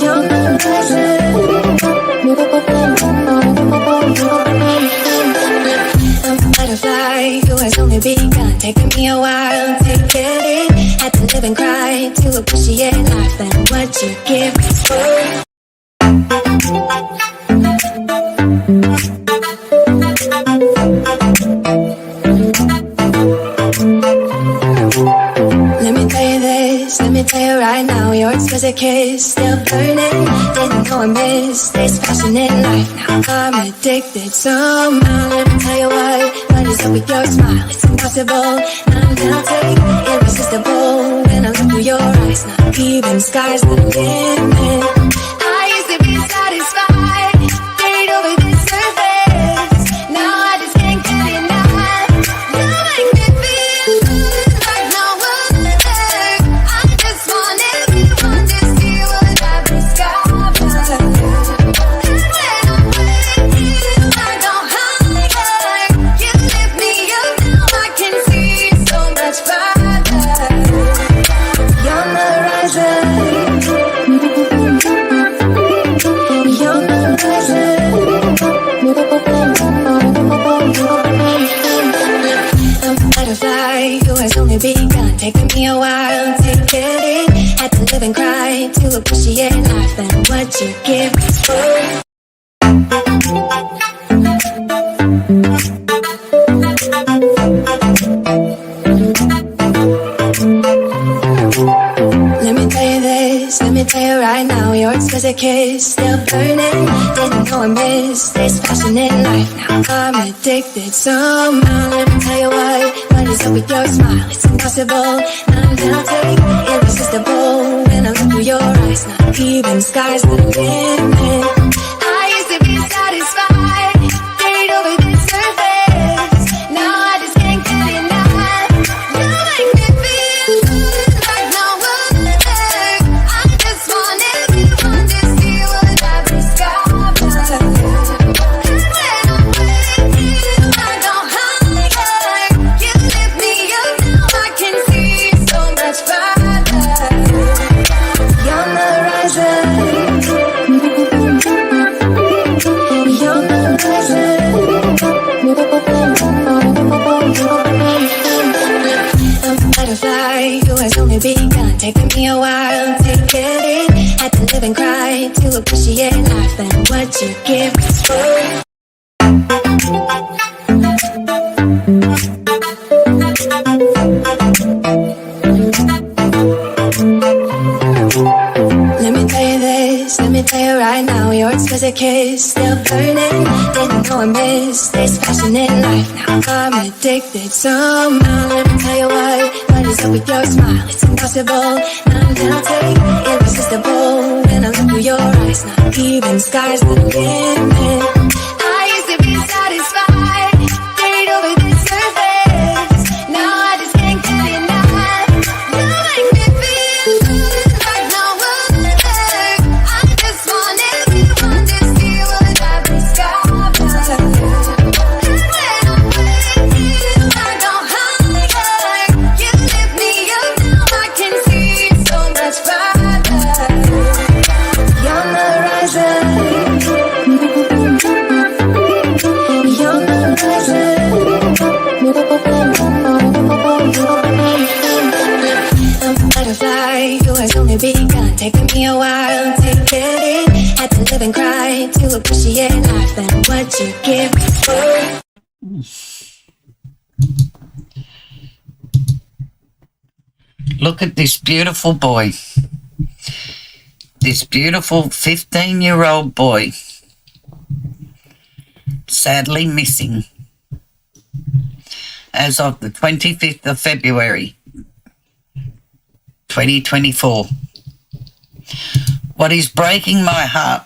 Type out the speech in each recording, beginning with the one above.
You're my horizon. I'm a butterfly who has only begun, taking me a while to get it. Had to live and cry to appreciate life and what you give is worth. Let me tell you right now, your exquisite kiss still burning. Didn't know I missed this passionate life. Now I'm addicted somehow. Let me tell you what is up with your smile? It's impossible, I'm melting, irresistible. When I look through your eyes, not even sky's the limit. I used to be satisfied, stayed over the surface. Now I just can't get enough. You make me feel like no other. I just want everyone to see what I've discovered. And when I'm with you, I go higher. You lift me up, now I can see so much further. You're my horizon. a kiss, still burning. Didn't know I missed this passionate life. Now I'm addicted somehow. Let me tell you what is up with your smile? It's impossible, non-penalty, irresistible. When I look through your eyes, not even sky's the limit. I used to be satisfied, stayed over the surface. Now I just can't get enough. You make me feel good like no other. I just want everyone to see what I've discovered. And when I'm with you, I go higher. You lift me up, now I can see so much further. You're the horizon. You're the horizon. I'm a butterfly who has only begun, taking me a while to get it. Had to live and cry to appreciate life and what you give me. Let me tell you this, let me tell you right now, your exquisite kiss, still burning. Didn't know I missed this passionate life. Now I'm addicted somehow. Let me tell you what is up with your smile? It's impossible, non-penalty, irresistible. When I look through your eyes, not even sky's the limit. I used to be satisfied, stayed over the surface. Now I just can't get enough. You make me feel good like no other. I just want everyone to see what I've discovered. And when I'm with you, I go higher. You lift me up, now I can see so much further. You're the horizon. You're the horizon. I'm a butterfly who has only begun, taking me a while to get it. Had to live and cry to appreciate life and what you give me. Look at this beautiful boy. This beautiful 15-year-old boy. Sadly missing as of the 25th of February 2024. What is breaking my heart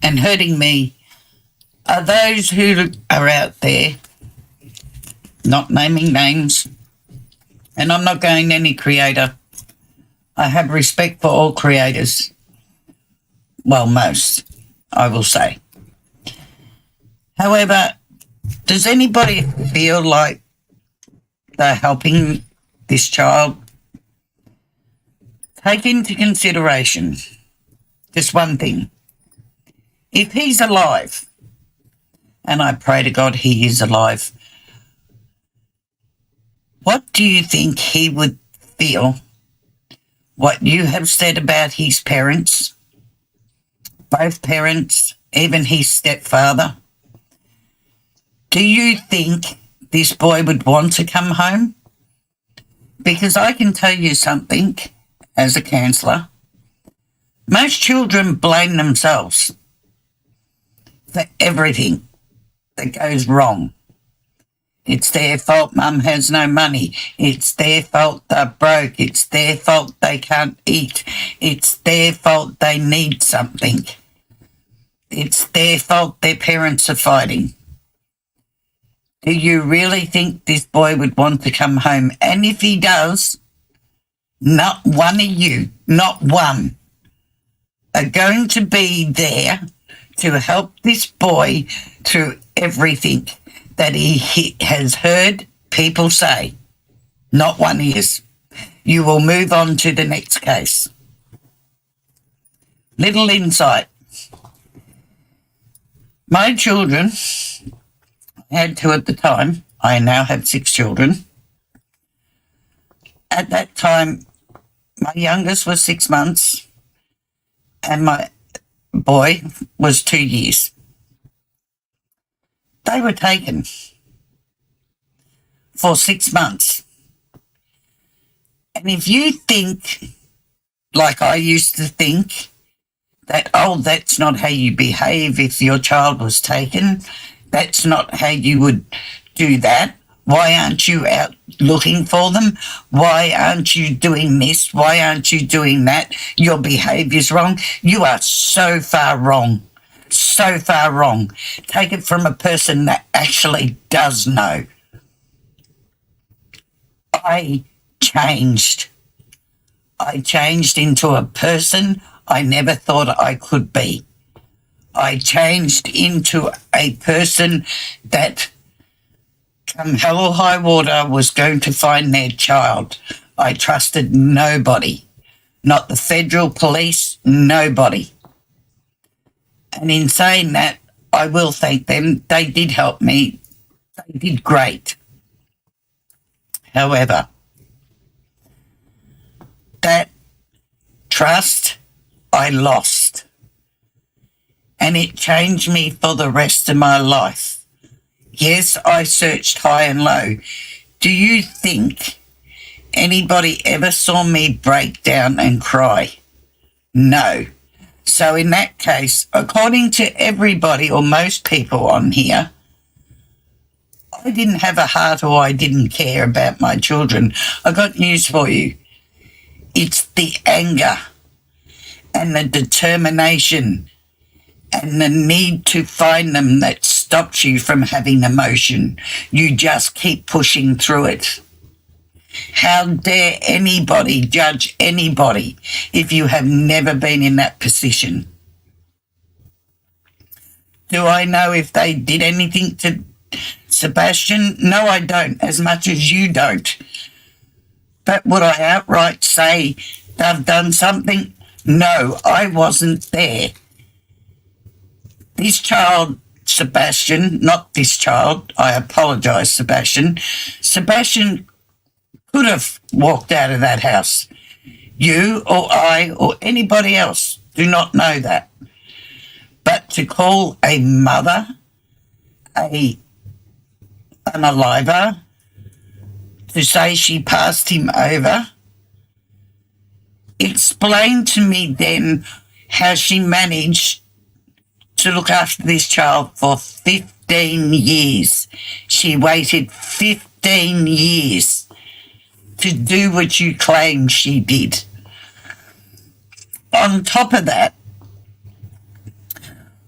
and hurting me are those who are out there, not naming names, and I'm not going any creator. I have respect for all creators. Well, most, I will say. However, does anybody feel like they're helping this child? Take into consideration just one thing. If he's alive, and I pray to God he is alive, what do you think he would feel? What you have said about his parents, both parents, even his stepfather. Do you think this boy would want to come home? Because I can tell you something, as a counsellor, most children blame themselves for everything that goes wrong. It's their fault mum has no money. It's their fault they're broke. It's their fault they can't eat. It's their fault they need something. It's their fault their parents are fighting. Do you really think this boy would want to come home? And if he does, not one of you, not one, are going to be there to help this boy through everything that he has heard people say. Not one is. You will move on to the next case. Little insight. My children, I had 2 at the time. I now have 6 children. At that time, my youngest was 6 months and my boy was 2 years. They were taken for 6 months. And if you think like I used to think that, oh, that's not how you behave if your child was taken. That's not how you would do that. Why aren't you out looking for them? Why aren't you doing this? Why aren't you doing that? Your behaviour's wrong. You are so far wrong. So far wrong. Take it from a person that actually does know. I changed. I changed into a person I never thought I could be. I changed into a person that, come hell or high water, was going to find their child. I trusted nobody. Not the federal police, nobody. And in saying that, I will thank them. They did help me. They did great. However, that trust I lost. And it changed me for the rest of my life. Yes, I searched high and low. Do you think anybody ever saw me break down and cry? No. So in that case, according to everybody or most people on here, I didn't have a heart or I didn't care about my children. I got news for you. It's the anger and the determination and the need to find them that stops you from having emotion. You just keep pushing through it. How dare anybody judge anybody if you have never been in that position? Do I know if they did anything to Sebastian? No, I don't, as much as you don't. But would I outright say they've done something? No, I wasn't there. This child, Sebastian, not this child, I apologise, Sebastian. Sebastian could have walked out of that house. You or I or anybody else do not know that. But to call a mother an unaliver, to say she passed him over, explain to me then how she managed to look after this child for 15 years. She waited 15 years to do what you claim she did. On top of that,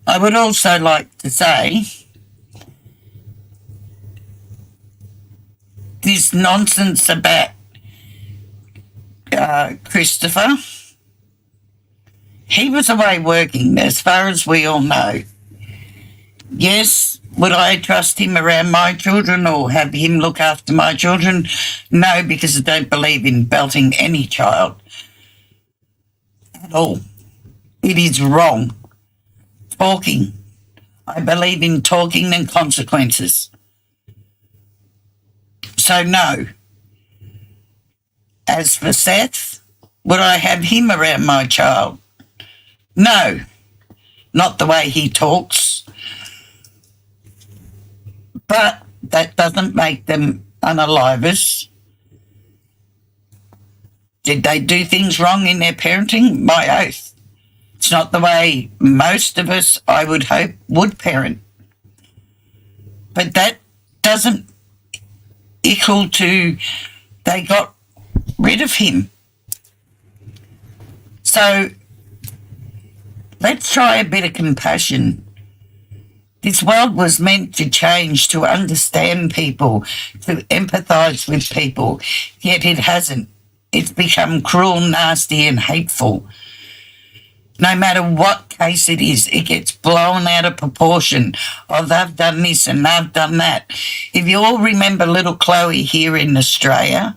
I would also like to say this nonsense about Christopher. He was away working, as far as we all know. Yes, would I trust him around my children or have him look after my children? No, because I don't believe in belting any child at all. It is wrong. Talking. I believe in talking and consequences. So no. As for Seth, would I have him around my child? No, not the way he talks. But that doesn't make them unalivers. Did they do things wrong in their parenting? My oath. It's not the way most of us, I would hope, would parent. But that doesn't equal to they got rid of him. So let's try a bit of compassion. This world was meant to change, to understand people, to empathise with people, yet it hasn't. It's become cruel, nasty and hateful. No matter what case it is, it gets blown out of proportion. Oh, they've done this and they've done that. If you all remember little Chloe here in Australia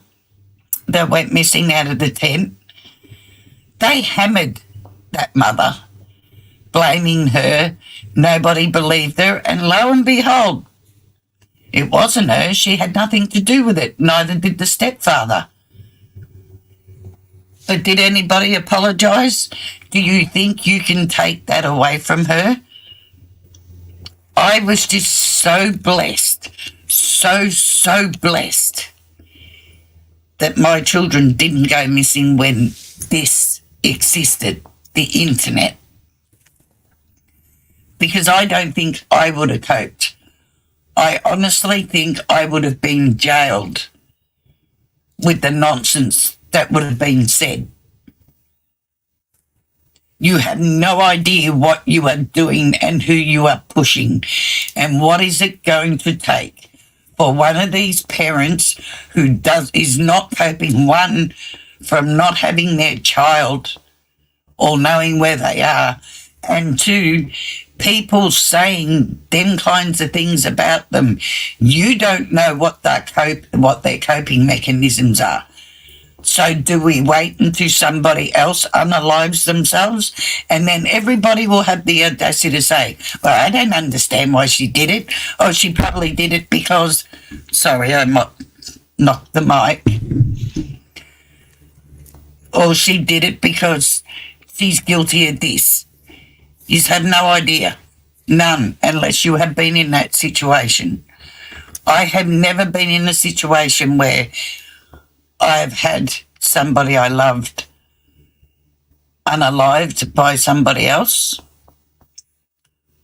that went missing out of the tent, they hammered that mother, blaming her. Nobody believed her, and lo and behold, it wasn't her. She had nothing to do with it. Neither did the stepfather. But did anybody apologise? Do you think you can take that away from her? I was just so blessed, so blessed that my children didn't go missing when this existed, the internet. Because I don't think I would have coped. I honestly think I would have been jailed with the nonsense that would have been said. You have no idea what you are doing and who you are pushing. And what is it going to take for one of these parents who is not coping, one, from not having their child or knowing where they are, and two, people saying them kinds of things about them. You don't know what their coping mechanisms are. So do we wait until somebody else unalives themselves? And then everybody will have the audacity to say, well, I don't understand why she did it. Or she probably did it because, sorry, I knocked the mic. Or she did it because she's guilty of this. You have no idea. None, unless you have been in that situation. I have never been in a situation where I've had somebody I loved unalived by somebody else.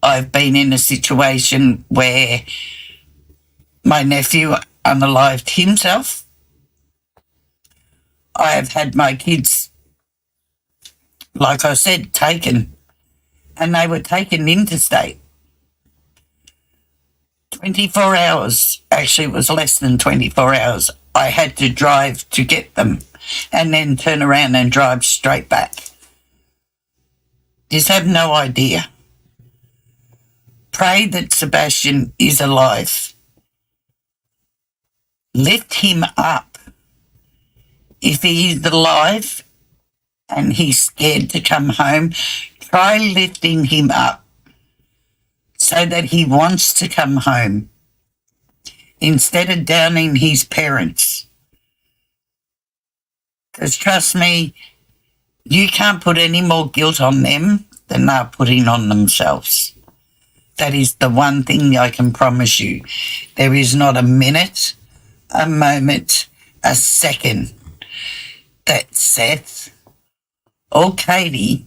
I've been in a situation where my nephew unalived himself. I have had my kids, like I said, taken, and they were taken interstate. 24 hours, actually it was less than 24 hours. I had to drive to get them and then turn around and drive straight back. Just have no idea. Pray that Sebastian is alive. Lift him up. If he is alive and he's scared to come home, try lifting him up so that he wants to come home instead of downing his parents. Because trust me, you can't put any more guilt on them than they're putting on themselves. That is the one thing I can promise you. There is not a minute, a moment, a second that Seth or Katie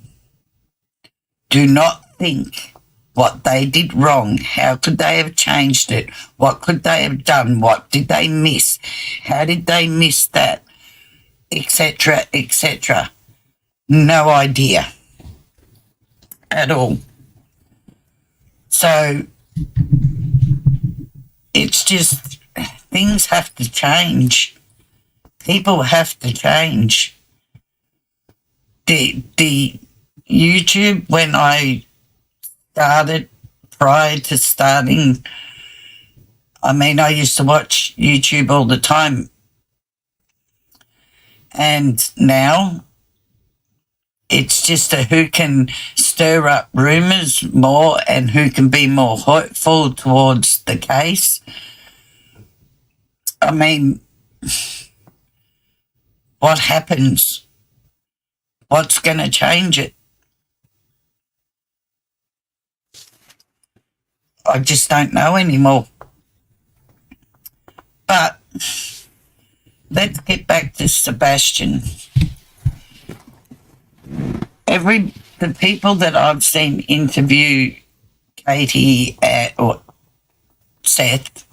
do not think what they did wrong. How could they have changed it? What could they have done? What did they miss? How did they miss that? Etc., etc. No idea at all. So it's just things have to change. People have to change. The YouTube, when I started, prior to starting, I used to watch YouTube all the time. And now it's just who can stir up rumours more and who can be more hurtful towards the case. What happens? What's going to change it? I just don't know anymore. But let's get back to Sebastian. The people that I've seen interview Katie or Seth,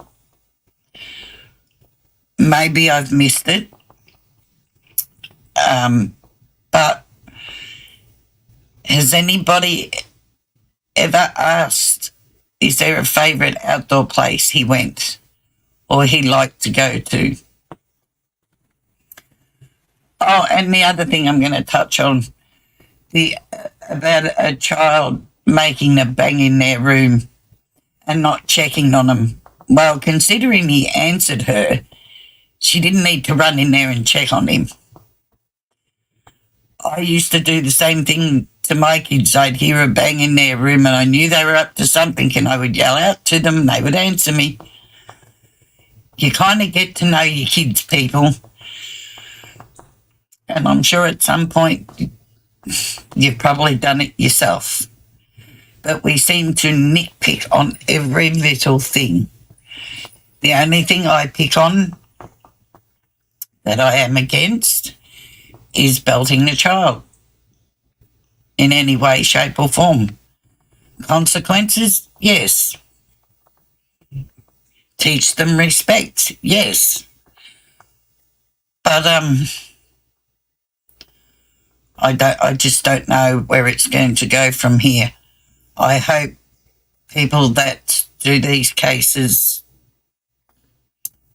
maybe I've missed it, but has anybody ever asked, is there a favourite outdoor place he went or he liked to go to? Oh, and the other thing I'm going to touch on, about a child making a bang in their room and not checking on them. Well, considering he answered her, she didn't need to run in there and check on him. I used to do the same thing to my kids. I'd hear a bang in their room and I knew they were up to something and I would yell out to them and they would answer me. You kind of get to know your kids, people. And I'm sure at some point you've probably done it yourself. But we seem to nitpick on every little thing. The only thing I pick on that I am against is belting the child. in any way, shape or form. Consequences? Yes. Teach them respect? Yes. But I just don't know where it's going to go from here. I hope people that do these cases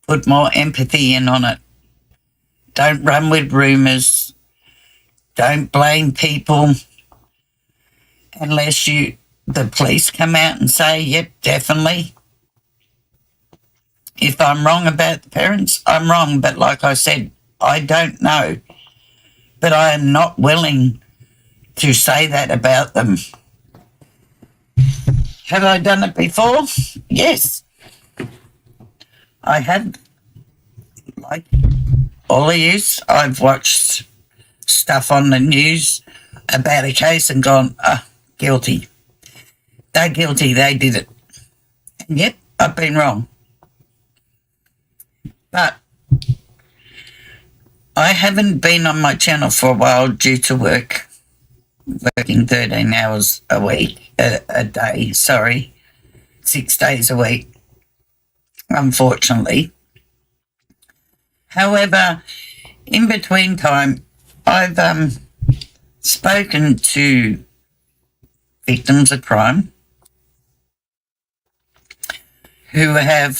put more empathy in on it. Don't run with rumours. Don't blame people unless the police come out and say, yep, definitely. If I'm wrong about the parents, I'm wrong. But like I said, I don't know. But I am not willing to say that about them. Have I done it before? Yes. I have. Like all of you, I've watched stuff on the news about a case and gone, guilty. They're guilty, they did it. And yet, I've been wrong. But I haven't been on my channel for a while due to working 13 hours a day, 6 days a week, unfortunately. However, in between time, I've spoken to victims of crime who have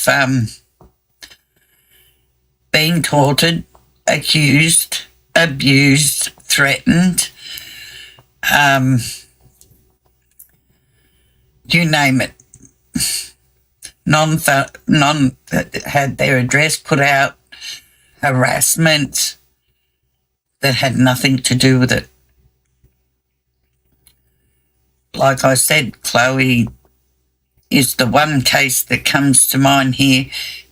been tortured, accused, abused, threatened, you name it. None had their address put out, harassment that had nothing to do with it. Like I said, Chloe is the one case that comes to mind here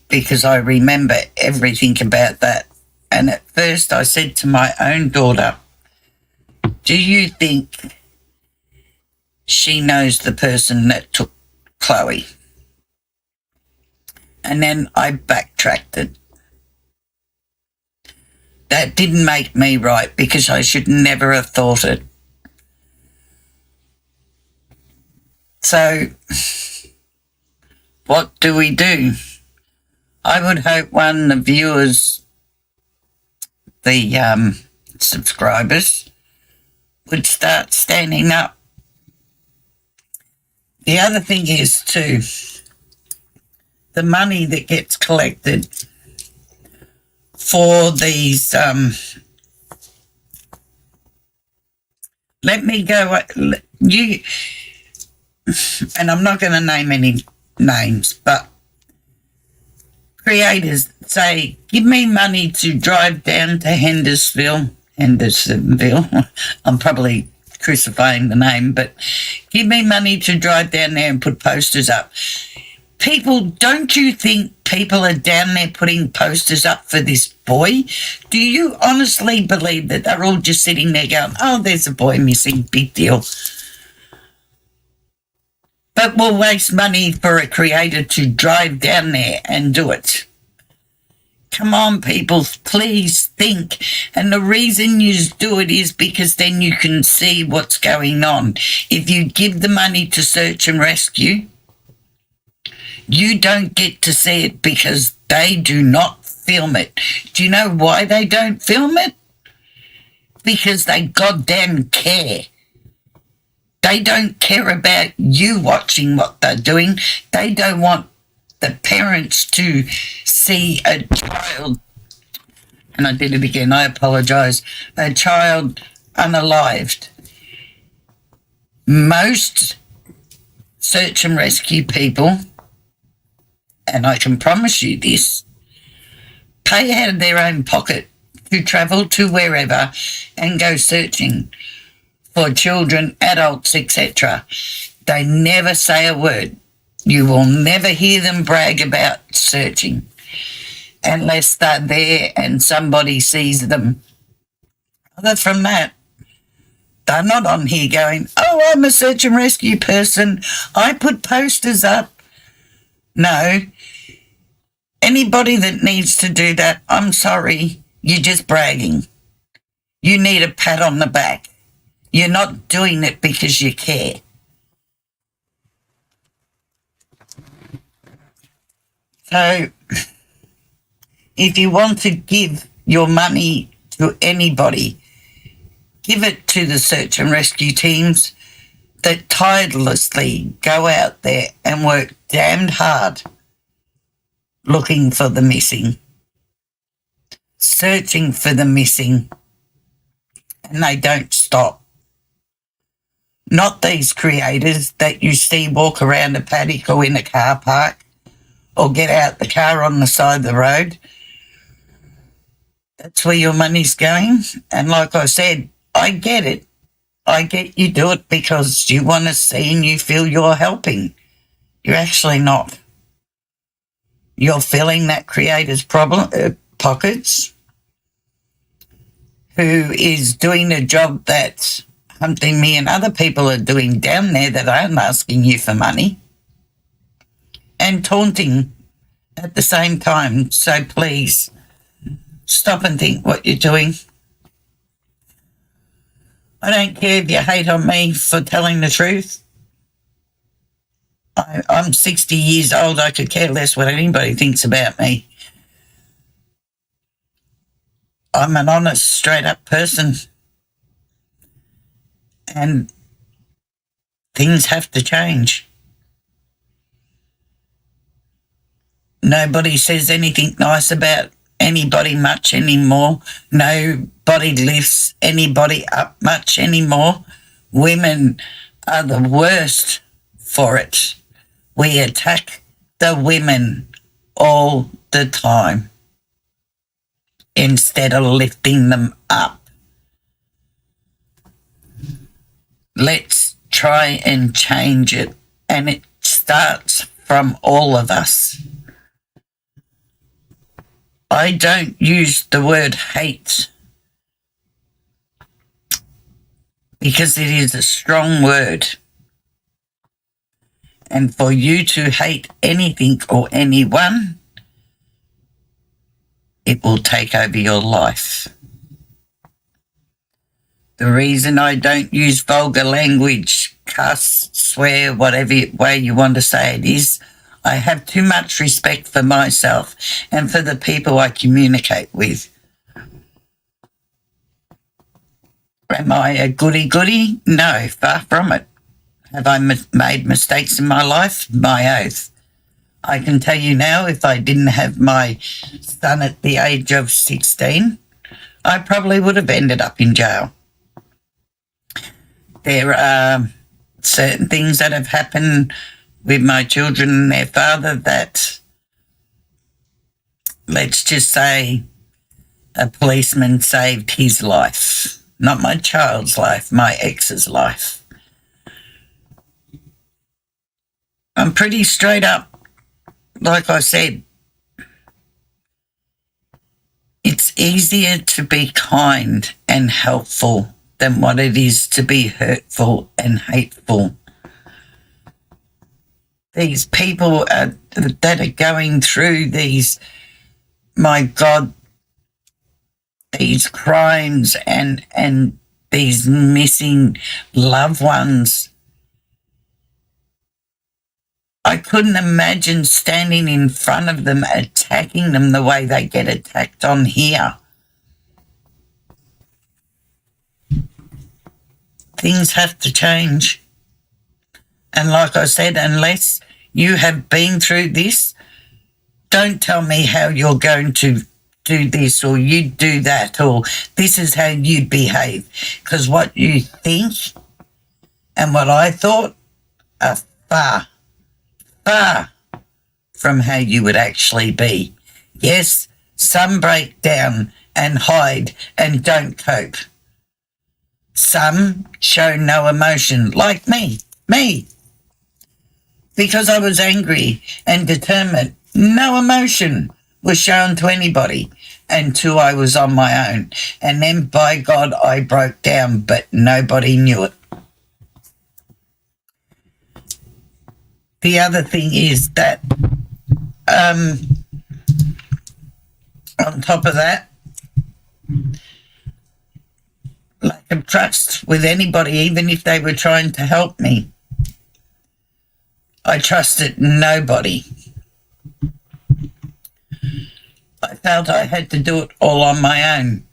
because I remember everything about that. And at first I said to my own daughter, do you think she knows the person that took Chloe? And then I backtracked it. That didn't make me right because I should never have thought it. So, what do we do? I would hope the viewers, the subscribers, would start standing up. The other thing is too, the money that gets collected for these, let me go, and I'm not going to name any names, but creators say, give me money to drive down to Hendersonville. I'm probably crucifying the name, but give me money to drive down there and put posters up. People, don't you think people are down there putting posters up for this boy? Do you honestly believe that they're all just sitting there going, oh, there's a boy missing, big deal? But we'll waste money for a creator to drive down there and do it. Come on, people, please think. And the reason you do it is because then you can see what's going on. If you give the money to search and rescue, you don't get to see it because they do not film it. Do you know why they don't film it? Because they goddamn care. They don't care about you watching what they're doing. They don't want the parents to see a child, and I did it again, I apologise, a child unalived. Most search and rescue people, and I can promise you this, pay out of their own pocket to travel to wherever and go searching for children, adults, etc. They never say a word. You will never hear them brag about searching unless they're there and somebody sees them. Other from that, they're not on here going, oh, I'm a search and rescue person, I put posters up. No. Anybody that needs to do that, I'm sorry, you're just bragging. You need a pat on the back. You're not doing it because you care. So if you want to give your money to anybody, give it to the search and rescue teams that tirelessly go out there and work damned hard looking for the missing, searching for the missing, and they don't stop. Not these creators that you see walk around a paddock or in a car park or get out the car on the side of the road. That's where your money's going. And like I said, I get it. I get you do it because you want to see and you feel you're helping. You're actually not. You're filling that creator's pockets, who is doing a job that something me and other people are doing down there that aren't asking you for money, and taunting at the same time. So please stop and think what you're doing. I don't care if you hate on me for telling the truth. I'm 60 years old. I could care less what anybody thinks about me. I'm an honest, straight-up person. And things have to change. Nobody says anything nice about anybody much anymore. Nobody lifts anybody up much anymore. Women are the worst for it. We attack the women all the time instead of lifting them up. Let's try and change it, and it starts from all of us. I don't use the word hate because it is a strong word. And for you to hate anything or anyone, it will take over your life. The reason I don't use vulgar language, cuss, swear, whatever way you want to say it is, I have too much respect for myself and for the people I communicate with. Am I a goody-goody? No, far from it. Have I made mistakes in my life? My oath. I can tell you now, if I didn't have my son at the age of 16, I probably would have ended up in jail. There are certain things that have happened with my children and their father that, let's just say, a policeman saved his life. Not my child's life, my ex's life. I'm pretty straight up. Like I said, it's easier to be kind and helpful than what it is to be hurtful and hateful. These people that are going through these, my God, these crimes and these missing loved ones, I couldn't imagine standing in front of them, attacking them the way they get attacked on here. Things have to change. And like I said, unless you have been through this, don't tell me how you're going to do this or you do that or this is how you behave. Because what you think and what I thought are far from how you would actually be. Yes, some break down and hide and don't cope. Some show no emotion, like me. Because I was angry and determined, no emotion was shown to anybody until I was on my own. And then, by God, I broke down, but nobody knew it. The other thing is that on top of that, lack of trust with anybody, even if they were trying to help me. I trusted nobody. I felt I had to do it all on my own.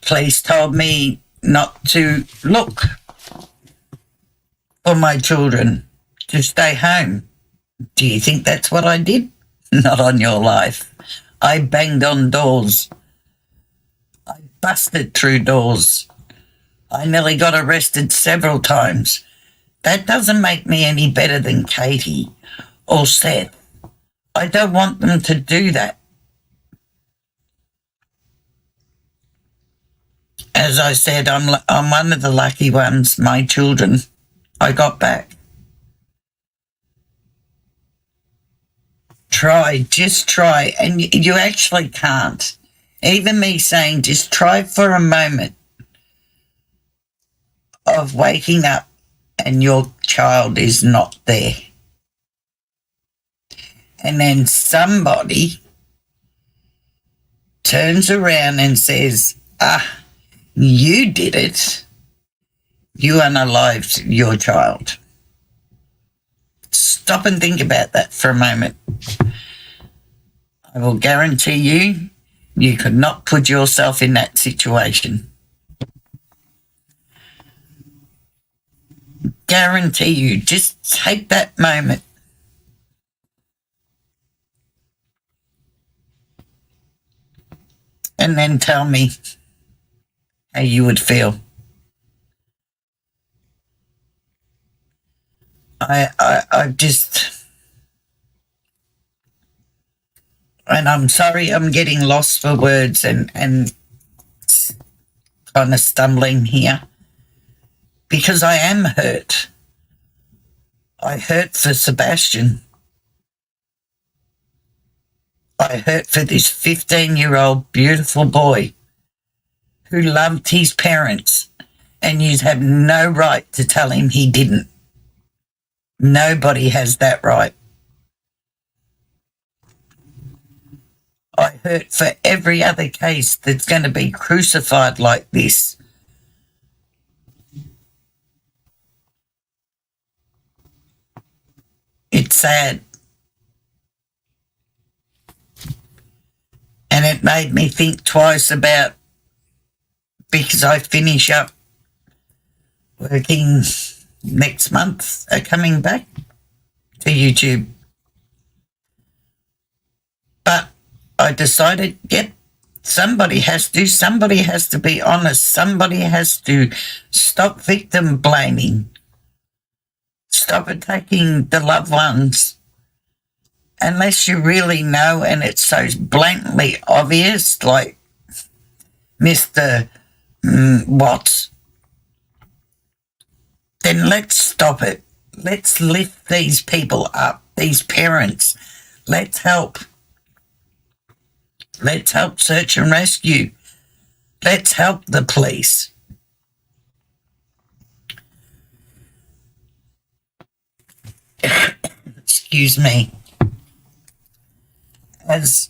Police told me not to look for my children, to stay home. Do you think that's what I did? Not on your life. I banged on doors. I busted through doors. I nearly got arrested several times. That doesn't make me any better than Katie or Seth. I don't want them to do that. As I said, I'm one of the lucky ones. My children, I got back. Just try, and you actually can't. Even me saying just try for a moment of waking up and your child is not there. And then somebody turns around and says, you did it. You unalived your child. Stop and think about that for a moment. I will guarantee you could not put yourself in that situation. Guarantee you. Just take that moment. And then tell me how you would feel. I just, and I'm sorry I'm getting lost for words and kind of stumbling here, because I am hurt. I hurt for Sebastian. I hurt for this 15-year-old beautiful boy who loved his parents, and you have no right to tell him he didn't. Nobody has that right. I hurt for every other case that's going to be crucified like this. It's sad. And it made me think twice about, because I finish up working next month, coming back to YouTube. But I decided, somebody has to be honest. Somebody has to stop victim blaming. Stop attacking the loved ones. Unless you really know and it's so blatantly obvious, like Mr. Watts, then let's stop it. Let's lift these people up, these parents. Let's help. Let's help search and rescue. Let's help the police. Excuse me. As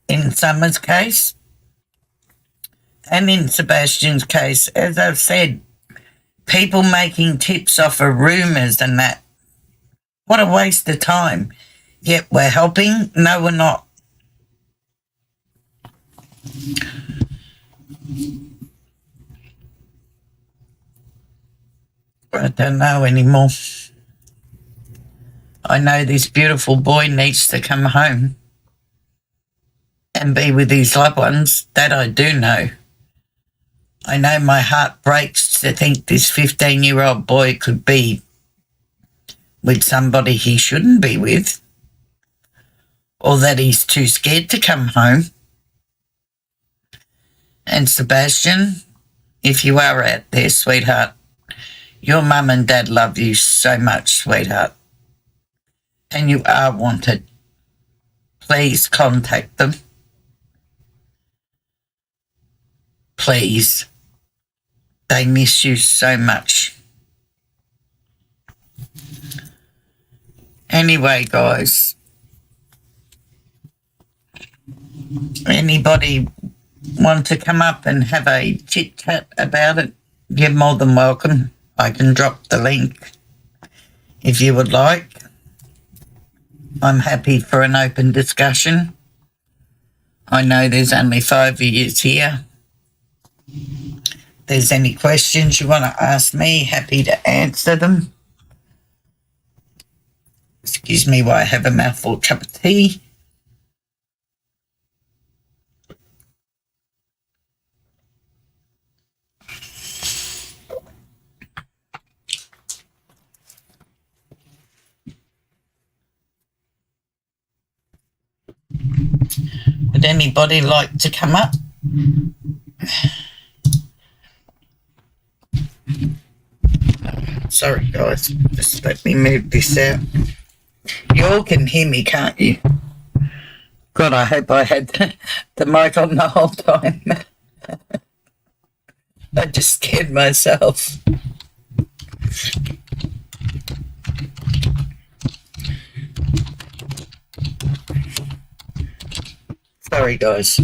in Summer's case and in Sebastian's case, as I've said, people making tips off of rumours and that. What a waste of time. Yet we're helping? No, we're not. I don't know anymore. I know this beautiful boy needs to come home and be with his loved ones. That I do know. I know my heart breaks to think this 15-year-old boy could be with somebody he shouldn't be with, or that he's too scared to come home. And Sebastian, if you are out there, sweetheart, your mum and dad love you so much, sweetheart, and you are wanted. Please contact them. Please. They miss you so much. Anyway, guys, anybody want to come up and have a chit chat about it, you're more than welcome. I can drop the link if you would like. I'm happy for an open discussion. I know there's only 5 of you here. If there's any questions you want to ask me, happy to answer them. Excuse me while I have a mouthful cup of tea. Would anybody like to come up? Sorry, guys. Just let me move this out. You all can hear me, can't you? God, I hope I had the mic on the whole time. I just scared myself. Sorry, guys.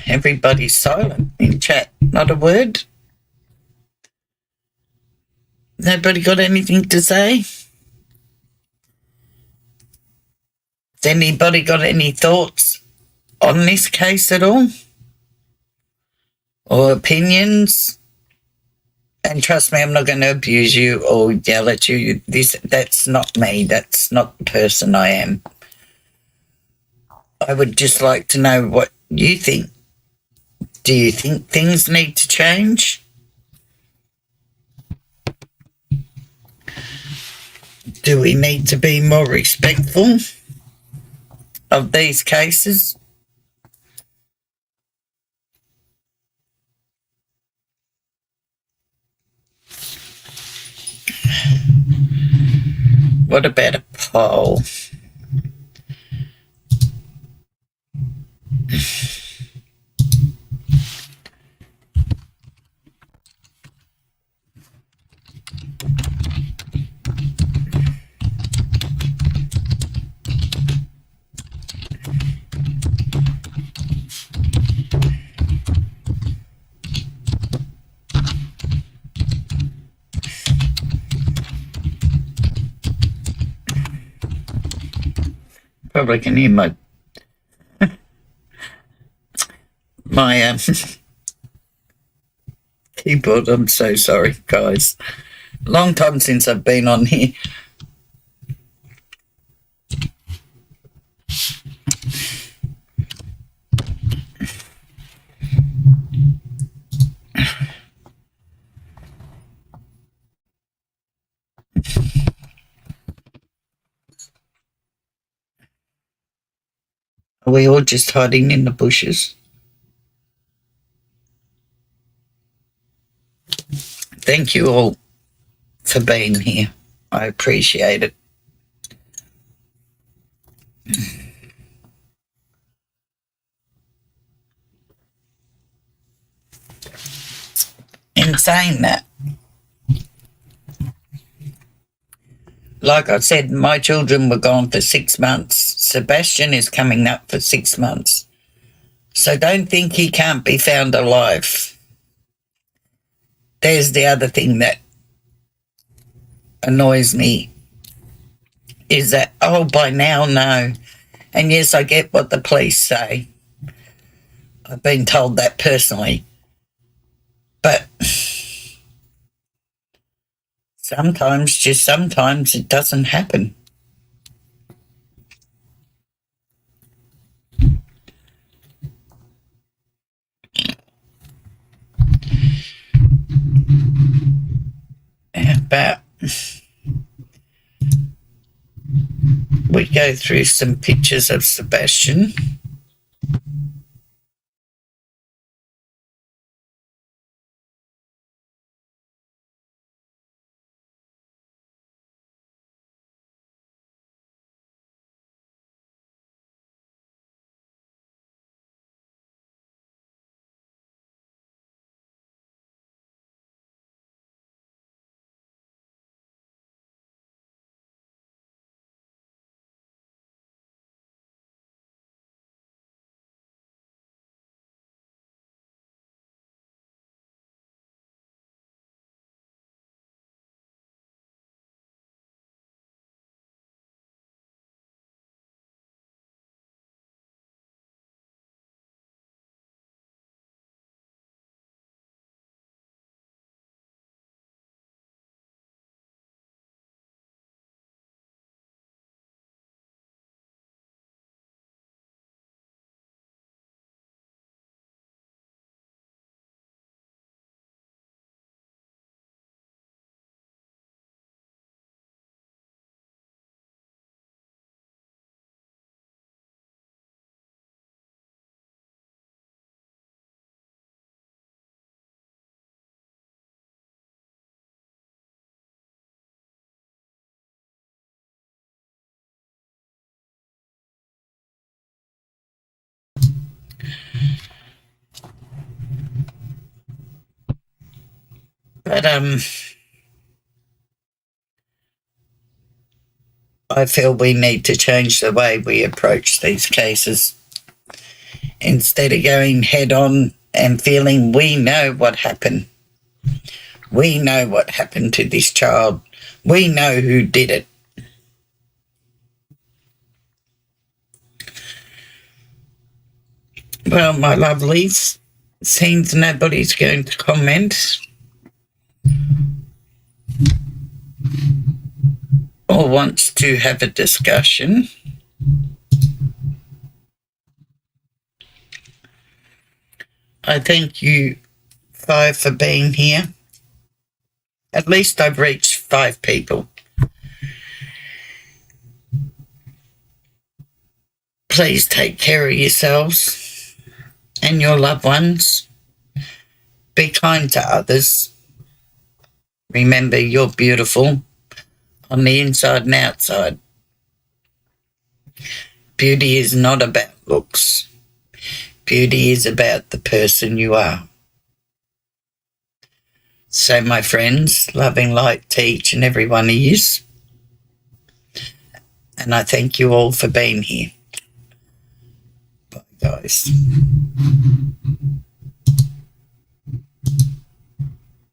Everybody's silent in chat. Not a word. Nobody got anything to say? Has anybody got any thoughts on this case at all? Or opinions? And trust me, I'm not going to abuse you or yell at you. That's not me. That's not the person I am. I would just like to know what you think. Do you think things need to change? Do we need to be more respectful of these cases? What about a poll? Probably can hear my keyboard. I'm so sorry, guys. Long time since I've been on here. Are we all just hiding in the bushes? Thank you all for being here. I appreciate it. In saying that, like I said, my children were gone for 6 months. Sebastian is coming up for 6 months. So don't think he can't be found alive. There's the other thing that annoys me is that, oh, by now, no. And yes, I get what the police say. I've been told that personally. But sometimes, just sometimes, it doesn't happen. How about we go through some pictures of Sebastian? But I feel we need to change the way we approach these cases. Instead of going head on and feeling we know what happened. We know what happened to this child. We know who did it. Well, my lovelies, seems nobody's going to comment or wants to have a discussion. I thank you 5 for being here. At least I've reached 5 people. Please take care of yourselves and your loved ones. Be kind to others. Remember, you're beautiful on the inside and outside. Beauty is not about looks. Beauty is about the person you are. So, my friends, loving light to each and every one of you. And I thank you all for being here. Bye, guys.